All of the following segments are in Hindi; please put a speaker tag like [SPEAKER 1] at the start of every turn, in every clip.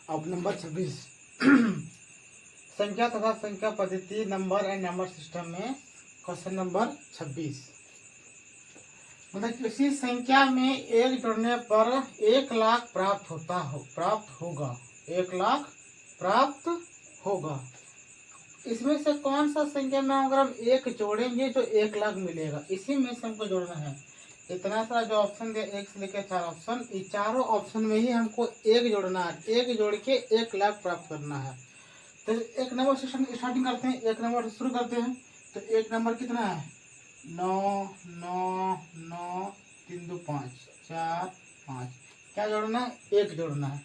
[SPEAKER 1] अब नंबर 26 संख्या तथा संख्या पद्धति नंबर एंड नंबर सिस्टम में क्वेश्चन नंबर 26। मतलब किसी संख्या में एक जोड़ने पर 1,00,000 प्राप्त होगा 1,00,000 प्राप्त होगा। इसमें से कौन सा संख्या में अगर हम एक जोड़ेंगे तो 1,00,000 मिलेगा। इसी में से हमको जोड़ना है। इतना सारा जो ऑप्शन दिया, 1 से लेकर 4 ऑप्शन, इस चारों ऑप्शन में ही हमको एक जोड़ना है। एक जोड़ के 1,00,000 प्राप्त करना है। तो एक नंबर से स्टार्टिंग करते हैं, एक नंबर से शुरू करते हैं। तो एक नंबर कितना है 9 9 9 3 2 5 4 5। क्या जोड़ना है? एक जोड़ना है।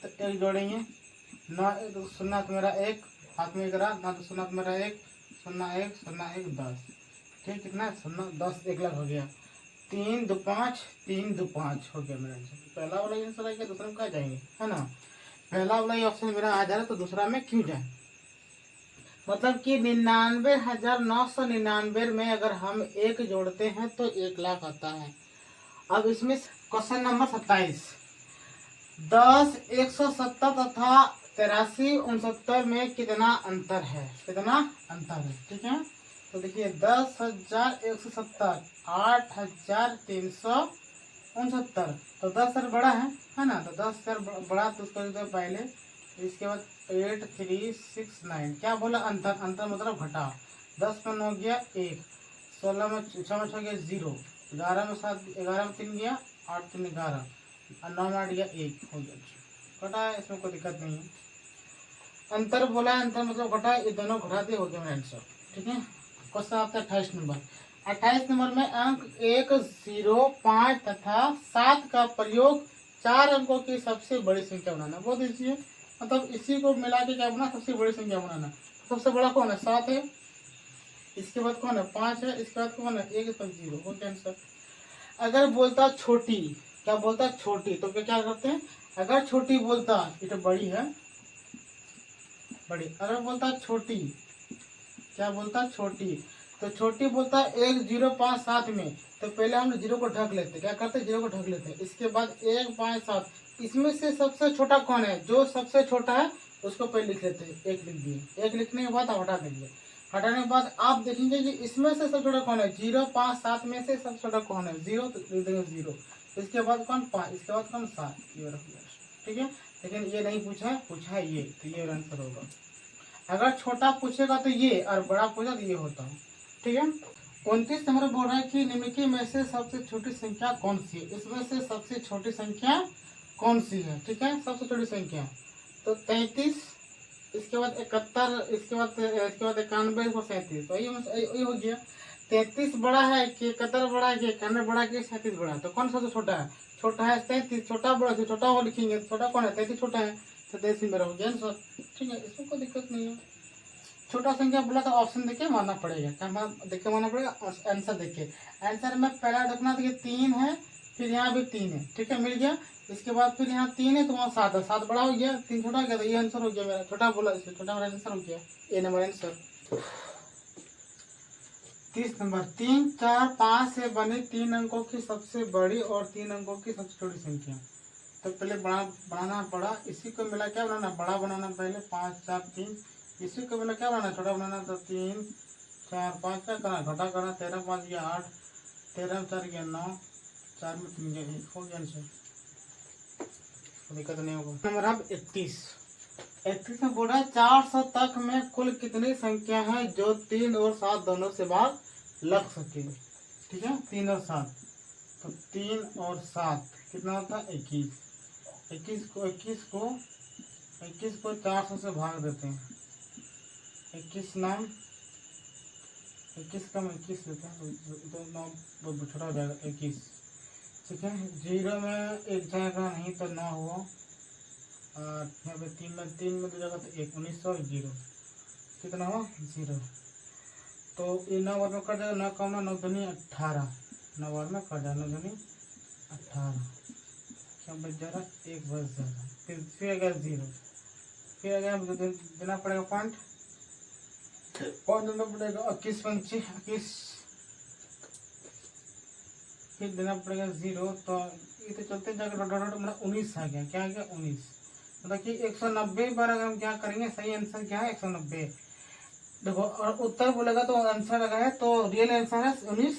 [SPEAKER 1] तो एक जोड़ेंगे 9 1 शून्य तो मेरा एक हाथ में करा ना, तो शून्य तो मेरा एक 0 1 0 1 10। ठीक, कितना 0 10 1,00,000 हो गया। 3 2 5 3 2 5 हो गया मेरा आंसर। पहला वाला आंसर आ गया, दूसरा में कहाँ जाएंगे, है ना। पहला वाला ही ऑप्शन मेरा आ जा रहा है, तो दूसरा में क्यों जाए। मतलब कि 99,999 में अगर हम एक जोड़ते हैं तो 1,00,000 आता है। अब इसमें क्वेश्चन नंबर 27 10 170 तथा 83 69 में कितना अंतर है, कितना अंतर है। ठीक है, तो देखिए 10,170 8,369, तो 10,000 बड़ा है ना। तो 10,000 बड़ा, तो उसको लिखते हैं पहले। इसके बाद 8,369 क्या बोला अंतर, अंतर मतलब घटा। 10 में 9 गया 1, 16 में 6 में 6 गया 0, 11 में 7 11 में 3 गया 8 3 11, और 9 में 8 गया 1 हो गया। घटा है, इसमें कोई दिक्कत नहीं है। अंतर बोला, अंतर मतलब घटा, ये दोनों घटाते हो गया मेरा आंसर। ठीक है, क्वेश्चन आता है 28 नंबर। 28 नंबर में अंक 1 0 5 तथा 7 का प्रयोग 4 अंकों की सबसे बड़ी संख्या बनाना। बहुत दीजिए, मतलब इसी को मिला के क्या बनाना, सबसे बड़ी संख्या बनाना। सबसे बड़ा कौन है, 7 है। इसके बाद कौन है, 5 है। इसके बाद कौन है, 1 इसका 0 हो गया आंसर। अगर बोलता छोटी, क्या बोलता छोटी, तो क्या करते हैं, अगर छोटी बोलता ये तो बड़ी है, बड़ी। अगर बोलता छोटी, क्या बोलता छोटी, तो छोटी बोलता 1 0 5 7 में, तो पहले हम 0 को ढक लेते, क्या करते 0 को ढक लेते। इसके बाद 1 5 7, इसमें से सबसे छोटा कौन है, जो सबसे छोटा है उसको पहले लिख लेते हैं। 1 लिख दिए, 1 लिखने के बाद आप हटा देंगे। हटाने के बाद आप देखेंगे कि इसमें से सबसे छोटा कौन है, 0 5 7 में से सबसे छोटा कौन है, 0, तो लिख देंगे 0। इसके बाद कौन 5, इसके बाद कौन 7, ये रख दिया। ठीक है, लेकिन ये नहीं पूछा है, पूछा है ये, तो ये आंसर होगा। अगर छोटा पूछेगा तो ये, और बड़ा पूछा तो ये होता है। ठीक है, 29 नंबर बोल रहा है कि निम्नलिखित में से सबसे छोटी संख्या कौन सी है। इसमें से सबसे छोटी संख्या कौन सी है। ठीक है, सबसे छोटी संख्या तो 33, इसके बाद 71, इसके बाद 91, 37, तो यही हो गया। 33 बड़ा है कि 71 बड़ा है कि 91 बड़ा है कि 37 बड़ा है, तो कौन सबसे छोटा है, छोटा है 33। छोटा बड़ा से छोटा हो लिखेंगे, छोटा कौन है, 33 छोटा है, तो 33 मेरा हो गया आंसर। ठीक है, इसमें कोई दिक्कत नहीं है। छोटा संख्या बोला तो ऑप्शन देख के मानना पड़ेगा, क्या देख के मानना पड़ेगा, आंसर देख के। आंसर में पहला देखना देखिए 3 है, फिर यहाँ भी 3 है। ठीक है, मिल गया। इसके बाद फिर यहाँ 3 है तो वहाँ 7 है, 7 बड़ा हो गया, 3 छोटा हो गया, तो ये आंसर हो गया मेरा। छोटा बोला इसलिए छोटा मेरा आंसर हो गया, ए नंबर आंसर। 30 नंबर 3 4 5 से बनी 3 अंकों की सबसे बड़ी और 3 अंकों की सबसे छोटी संख्या। तो पहले बड़ा बनाना पड़ा, इसी को मिला क्या बनाना, बड़ा बनाना पहले। 5 4 3, इसी को मिला क्या बनाना, छोटा बनाना। तो 3 4 5 क्या करना, घटा करना। 13 5 गया 8, 13 में 4 गया 9, 4 में 3 गया 1 हो गया आंसर। दिक्कत नहीं होगा। नंबर अब 31 में बोल रहा है 400 तक में कुल कितनी संख्या है जो 3 और 7 दोनों से भाग लग सके। ठीक है, 3 और 7, तो 3 और 7 कितना होता है 21। 21 को 400 से भाग देते हैं। 21 नाम 21 कम 21 लेते हैं, तो 9 छोटा हो जाएगा 21। ठीक है, 0 में 1 जाएगा नहीं तो 9 हुआ, और यहाँ पे 3 में 2 जाएगा तो 1, 1900 0, कितना हुआ 0। तो ये 9 बार में कट जाएगा, 9 कम 9 दूनी 18, 9 बार में कट जाएगा, 9 दूनी 18, क्या बच जा रहा 1 बच जा रहा। फिर आ गया 0, फिर आ गया देना पड़ेगा पॉइंट देना पड़ेगा 21 पंची 21, फिर देना पड़ेगा 0। तो ये तो चलते जाकर डॉट 19 आ गया, क्या आ गया 19। मतलब कि 190 बार अगर हम क्या करेंगे, सही आंसर क्या है 190। देखो और उत्तर बोलेगा तो आंसर लगा है, तो रियल आंसर है 19।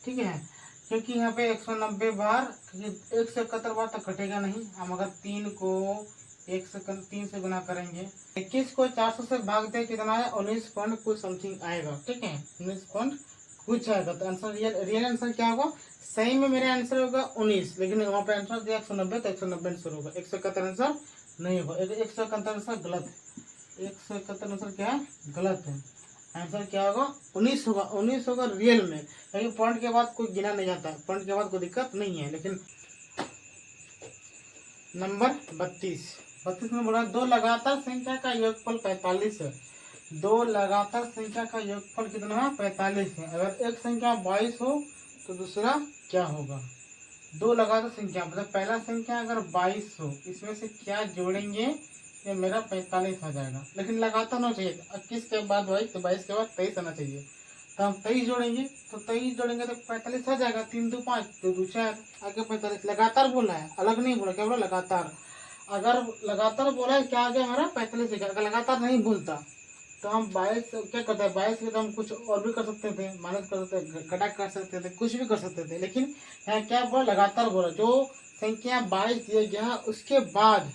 [SPEAKER 1] ठीक है, क्योंकि यहाँ पे 190 बार, 171 बार तो कटेगा नहीं। हम अगर 3 को 3 से गुना करेंगे, 21 को 400 से भाग दे कितना है, 19 पॉइंट कुछ समथिंग आएगा। ठीक है, 19 पॉइंट कुछ आएगा। तो आंसर रियल आंसर क्या होगा, सही में मेरा आंसर होगा 19, लेकिन वहाँ पे आंसर दिया 190, तो 190 आंसर होगा, 171 आंसर नहीं होगा। 171 आंसर गलत है, 171 आंसर क्या है, गलत है। आंसर क्या होगा, 19 होगा, 19 होगा रियल में। लेकिन पॉइंट के बाद कोई गिना नहीं जाता, पॉइंट के बाद कोई दिक्कत नहीं है। लेकिन नंबर 32 में बोला, दो लगातार संख्या का योगफल 45 है। दो लगातार संख्या का योगफल कितना है, 45 है। अगर एक संख्या 22 हो तो दूसरा क्या होगा। दो लगातार संख्या मतलब पहला संख्या अगर 22 हो, इसमें से क्या जोड़ेंगे, ये मेरा 45 आ जाएगा। लेकिन लगातार होना चाहिए, 21 के बाद 22, तो 22 के बाद 23 आना चाहिए। तो हम 23 जोड़ेंगे, तो 23 जोड़ेंगे तो 45 आ जाएगा। 3 2 5, 2 2 4, आगे 45। लगातार बोला है, अलग नहीं बोला, क्या बोला, लगातार। अगर लगातार बोला है, क्या आ गया हमारा 45। अगर लगातार नहीं बोलता तो हम 22 क्या करते हैं, 22 के तो हम कुछ और भी कर सकते थे, माइनस कर सकते थे, घटा कर सकते थे, कुछ भी कर सकते थे। लेकिन यहाँ क्या बोला, लगातार बोला। जो संख्या 22 दिया गया उसके बाद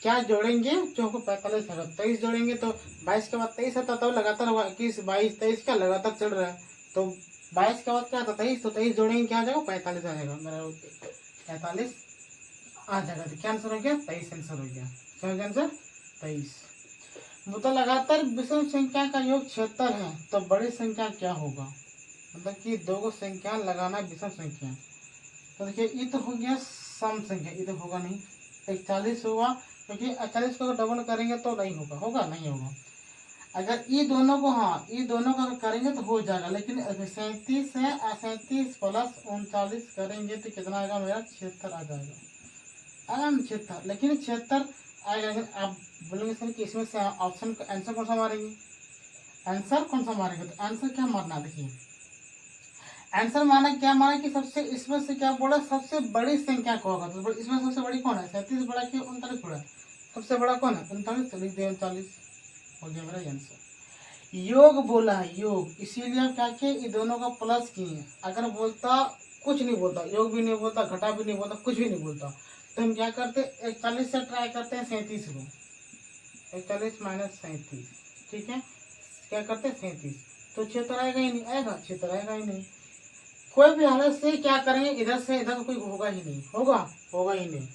[SPEAKER 1] क्या जोड़ेंगे, जो हमको 45 है, 23 जोड़ेंगे तो 22 के बाद 23 आता, तो लगातार हुआ 21 22 23 का लगातार चल रहा है। तो 22 के बाद क्या आता, 23, तो 23 जोड़ेंगे क्या आ जाएगा, 45 आ जाएगा। मेरा 45 आ जाएगा। तो क्या आंसर हो गया, 23 आंसर हो गया। क्या हो गया आंसर, 23। तो लगातार विषम संख्या का योग 76 है, तो बड़ी संख्या क्या होगा। मतलब कि दो को संख्या लगाना विषम संख्या। तो देखिए ये तो हो गया सम संख्या, ये तो होगा नहीं। 41 होगा, क्योंकि 41 को डबल करेंगे तो नहीं होगा, होगा नहीं होगा। अगर ये दोनों को, हाँ ये दोनों का करेंगे तो हो जाएगा। लेकिन 37 है, 37 प्लस 39 करेंगे तो कितना आएगा, मेरा 76 आ जाएगा। आएगा ना 76, लेकिन 76 आएगा। लेकिन आप बोलेंगे सर कि इसमें से ऑप्शन का आंसर कौन सा मारेंगे, आंसर कौन सा मारेंगे। तो आंसर क्या मारना, देखिए आंसर माना क्या, माना कि सबसे, इसमें से क्या बोला, सबसे बड़ी संख्या कौन होगा। तो इसमें सबसे बड़ी कौन है, 37 बड़ा कि 39 बड़ा, सबसे बड़ा कौन है, 39। तो लिख दिया 39, हो गया मेरा आंसर। योग बोला है, योग, इसीलिए हम क्या किए, ये दोनों का प्लस किए। अगर बोलता, कुछ नहीं बोलता, योग भी नहीं बोलता, घटा भी नहीं बोलता, कुछ भी नहीं बोलता, तो हम क्या करते, 41 से ट्राई करते हैं 37 को, 41 माइनस 37। ठीक है, क्या करते हैं 37, तो 76 आएगा ही नहीं, आएगा 76 आएगा ही नहीं। कोई भी हालत से क्या करेंगे, इधर से इधर कोई होगा ही नहीं, होगा, होगा ही नहीं।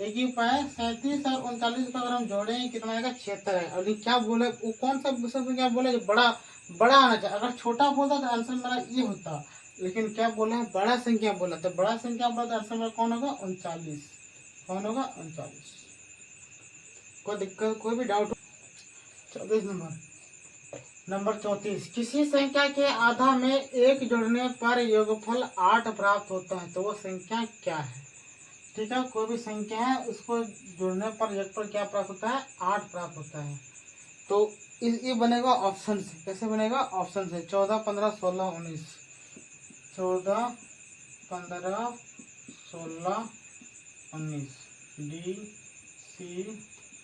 [SPEAKER 1] एक ही उपाय है, 37 और 39 को अगर हम जोड़ेंगे कितना आएगा, 76 है। और क्या बोले, वो कौन सा विषय क्या बोले, जो बड़ा बड़ा आना चाहिए। अगर छोटा बोलता तो आंसर मेरा ये होता, लेकिन क्या बोला, बड़ा संख्या बोला, तो बड़ा संख्या बोला तो आंसर मेरा कौन होगा, 39। कौन होगा, 39। कोई दिक्कत, कोई भी डाउट। 24 नंबर 34, किसी संख्या के आधा में एक जोड़ने पर योगफल 8 प्राप्त होता है, तो वो संख्या क्या है। ठीक है, कोई भी संख्या है उसको जोड़ने पर योगफल क्या प्राप्त होता है, 8 प्राप्त होता है। तो ये बनेगा ऑप्शन से। कैसे बनेगा, ऑप्शन से। 14 15 16 19, 14 15 16 19, डी सी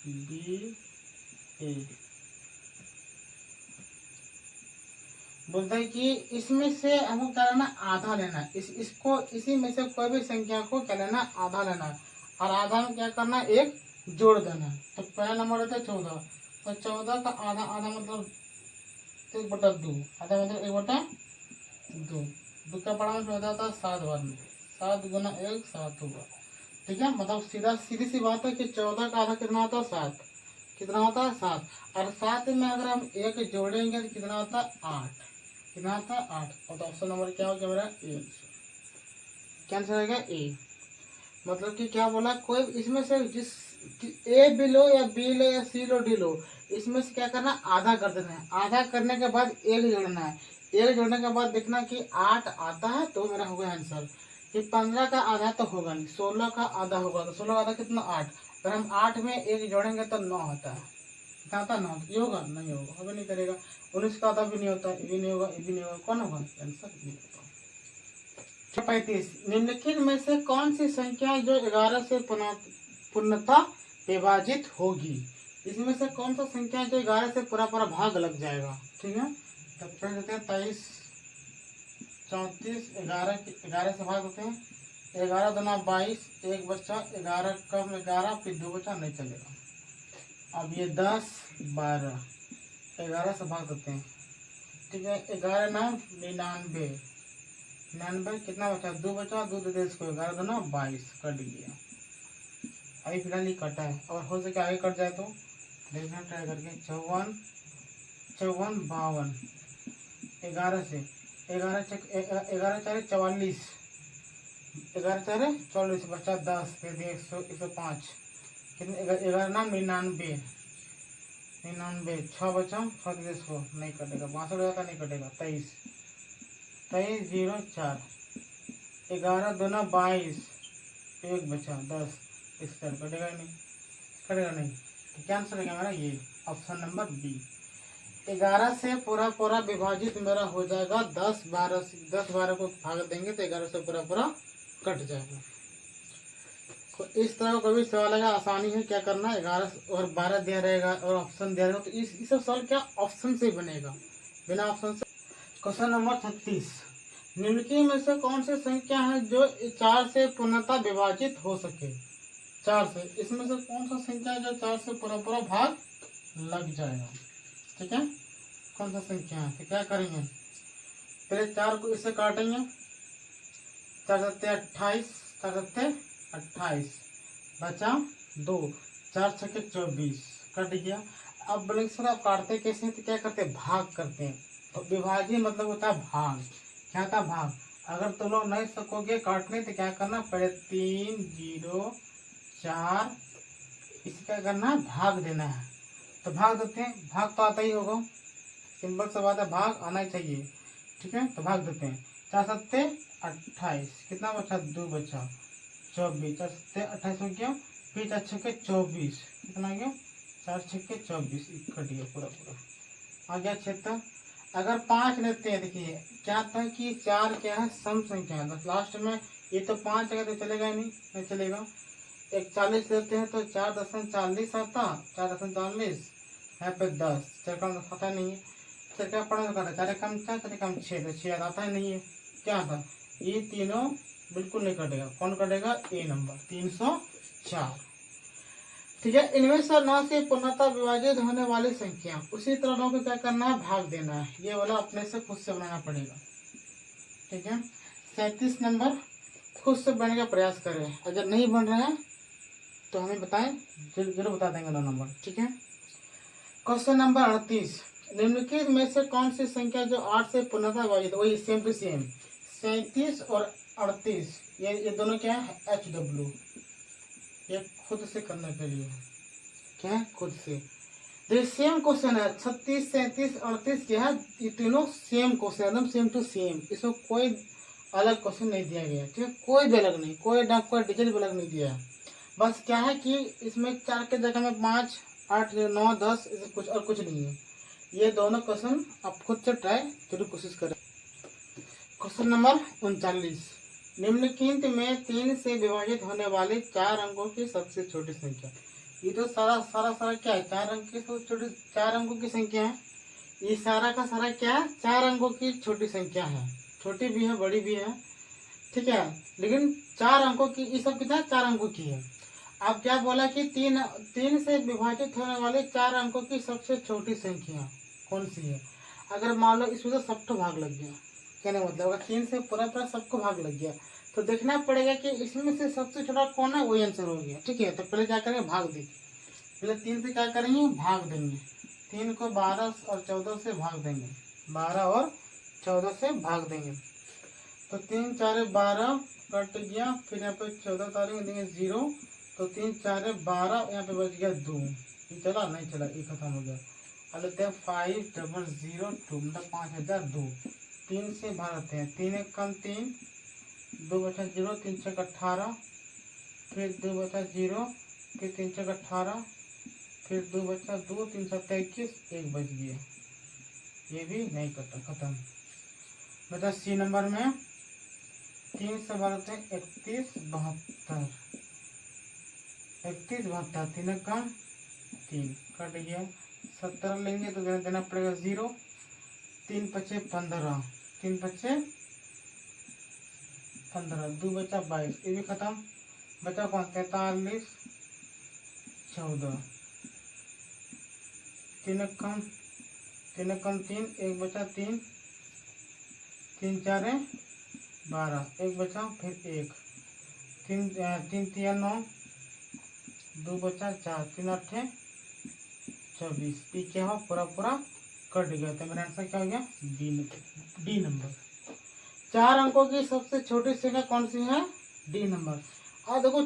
[SPEAKER 1] बी ए। बोलता है कि इसमें से हमको क्या लेना, आधा लेना है। इसको इसी में से कोई भी संख्या को क्या लेना, आधा लेना है। और आधा में क्या करना है, एक जोड़ देना है। तो पहला नंबर होता है 14, तो 14 का आधा, आधा मतलब 1/2, आधा मतलब 1/2। दो का बड़ा में होता था 7 बार में, 7 गुना 1 7 होगा। ठीक है, मतलब सीधी सी बात है कि 14 का आधा कितना होता है, 7। कितना होता है, 7। और 7 में अगर हम एक जोड़ेंगे तो कितना होता है, 8। कितना था, 8। और तो ऑप्शन नंबर क्या हो गया मेरा, ए। क्या आंसर आएगा, ए। मतलब कि क्या बोला, कोई इसमें से जिस ए बी लो या बी लो या सी लो डी लो, इसमें से क्या करना, आधा कर देना है। आधा करने के बाद एक जोड़ना है। एक जोड़ने के बाद देखना कि 8 आता है, तो मेरा होगा आंसर। कि 15 का आधा तो होगा नहीं, 16 का आधा होगा, तो 16 का आधा कितना, 8। अगर हम 8 में एक जोड़ेंगे तो 9 आता है। कितना आता है, 9। ये होगा, नहीं होगा, हमें नहीं करेगा। 19 का आधा भी नहीं होता, ये भी नहीं होगा, ये भी नहीं होगा, कौन होगा आंसर, ये होगा। 35, निम्नलिखित में से कौन सी संख्या जो 11 से पूर्णतः विभाजित होगी। इसमें से कौन सा संख्या है जो 11 से पूरा पूरा भाग लग जाएगा? ठीक है, तो फ्रेंड देते हैं 23, 34, 11 से भाग होते हैं। 11 दूना 22, एक बच्चा, 11 कम 11, फिर 2 बच्चा, नहीं चलेगा। अब ये 10, 12, 11 से भाग देते हैं। ठीक है, 11 9 99, 99 कितना बचा? 2 बचा, 2 दे इसको, 11 दूना 22, कट गया। अभी फिलहाल ये कटा है, और हो सके आगे कट जाए तो देखना ट्राई करके। 54, 54, 52, 11 से 11 4 44, 11 4 44 बचा 10, फिर 100, 105, कितने? 11 9 99, 99, 6 बचा, 6 दे इसको, नहीं कटेगा। 62 होता नहीं कटेगा। 23, 23 0 4, 11 दूना 22, एक बचा 10, इस तरह कटेगा ही नहीं, कटेगा नहीं। तो क्या आंसर है हमारा? ये ऑप्शन नंबर बी। 11 से पूरा पूरा विभाजित मेरा हो जाएगा 10, 12 से 10 12 को भाग देंगे तो 11 से पूरा पूरा कट जाएगा। तो इस तरह का कोई भी सवाल आएगा, आसानी है। क्या करना है, 11 और 12 दिया रहेगा और ऑप्शन दिया रहेगा, तो इस सब सवाल क्या ऑप्शन से बनेगा, बिना ऑप्शन से। क्वेश्चन नंबर 36, निम्नलिखित में से कौन सी संख्या है जो 4 से पूर्णतः विभाजित हो सके? 4 से, इसमें से कौन सा संख्या है जो 4 से पूरा पूरा भाग लग जाएगा? ठीक है, कौन सा संख्या है? तो क्या करेंगे, पहले 4 को इससे काटेंगे। 4 सत्ते 28, 4 सत्ते 28, बचा 2, 4 छक्के 24, कट गया। अब बोलेंगे सर आप काटते कैसे हैं? तो क्या करते हैं, भाग करते हैं। तो विभाज्य मतलब होता है भाग। क्या होता है, भाग। अगर तुम लोग नहीं सकोगे काटने तो क्या करना, पहले 3 0 4, इसे क्या करना है, भाग देना है। तो भाग देते हैं, भाग तो आता ही होगा, सिंपल सा बात है, भाग आना ही चाहिए। ठीक है, तो भाग देते हैं। 4 सत्ते 28, कितना बचा? 2 बचा, 24, 4 सत्ते 28 हो गया, फिर 4 छक्के 24, कितना आ गया? 4 छक्के 24, कट गया पूरा पूरा, आ गया क्षेत्र। अगर 5 लेते हैं, देखिए क्या था कि 4 क्या है, सम संख्या है, बस लास्ट में ये तो 5 अगर तो चलेगा ही नहीं, नहीं चलेगा। 41 लेते हैं तो 4.40 आता, 4.40 यहाँ पे 10, चरका आता नहीं है। चरका पढ़ना करता है, 4 कम 4, 4 कम 6, तो 6 आता ही नहीं है। क्या आता? ये तीनों बिल्कुल नहीं कटेगा। कौन कटेगा? ए नंबर 304। ठीक है, इनमें से 9 से पूर्णतः विभाजित होने वाली संख्या, उसी तरह 9 को क्या करना है, भाग देना है। ये वाला अपने से खुद से बनाना पड़ेगा। ठीक है, 37 नंबर खुद से बनने का प्रयास करें, अगर नहीं बन रहा है तो हमें बताएं, जरूर बता देंगे 9 नंबर। ठीक है, क्वेश्चन नंबर 38, निम्नलिखित में से कौन सी संख्या जो 8 से पूर्णतः विभाजित, वही सेम टू सेम 37 और 38, ये दोनों क्या है, HW, ये खुद से करने के लिए क्या है, खुद से। तो सेम क्वेश्चन है, 36 37 38 क्या है, ये तीनों सेम क्वेश्चन, एकदम सेम टू सेम, इसमें कोई अलग क्वेश्चन नहीं दिया गया। ठीक है, कोई भी अलग नहीं, कोई डिजिट भी अलग नहीं दिया है। बस क्या है कि इसमें 4 के जगह में 5 8 9 10, इसे कुछ और कुछ नहीं है। ये दोनों क्वेश्चन आप खुद से ट्राई जरूर कोशिश करें। क्वेश्चन नंबर 39, निम्नलिखित में 3 से विभाजित होने वाले 4 अंकों की सबसे छोटी संख्या। ये तो सारा क्या है, 4 अंक की सबसे छोटी, 4 अंकों की संख्या है। ये सारा का सारा क्या है, 4 अंकों की छोटी संख्या है। छोटी भी है, बड़ी भी है। ठीक है, लेकिन 4 अंकों की, ये सब कितना 4 अंकों की है। अब क्या बोला कि 3 से विभाजित होने वाले 4 अंकों की सबसे छोटी संख्या कौन सी है। अगर मान लो इसमें तो सबको भाग लग गया, कहने मतलब अगर 3 से पूरा पूरा सबको भाग लग गया तो देखना पड़ेगा कि इसमें से सबसे छोटा कौन है, वही आंसर हो गया। ठीक है, तो पहले क्या करेंगे, भाग देंगे। पहले 3 से क्या करेंगे, भाग देंगे। 3 को 12 और 14 से भाग देंगे, 12 और 14 से भाग देंगे। तो 3 4 12 कट गया, फिर यहाँ पे 14 तारीख देंगे 0, तो 3 4 12, यहाँ पे बच गया 2, ये चला नहीं चला, ये खत्म हो गया। अब लेते हैं 5002, मतलब 5002, 3 से भागते हैं, 3 1 कम 3, 2 बचा 0, 3 6 18, फिर 2 बचा 0, फिर 3 6 18, फिर 2 बचा 2, 3 7 21, 1 बच गया, ये भी नहीं कटा, खत्म। बचा सी नंबर में 3 से भागते हैं 31 72, 31 72 3 कम 3 कट गया। 70 लेंगे तो देना पड़ेगा 0। 3 पचे 15 3 पचे 15 2 बचा 22 ये भी खत्म। बचा कौन 43 14 3 कम 3 1 बचा 3 3 4 12 1 बचा फिर 1 3 3 9 2 बचा 4 3 8 24। ये क्या हुआ पूरा कट गया। तो मेरा आंसर क्या हो गया डी नंबर। 4 अंकों की सबसे छोटी संख्या कौन सी है डी नंबर। और देखो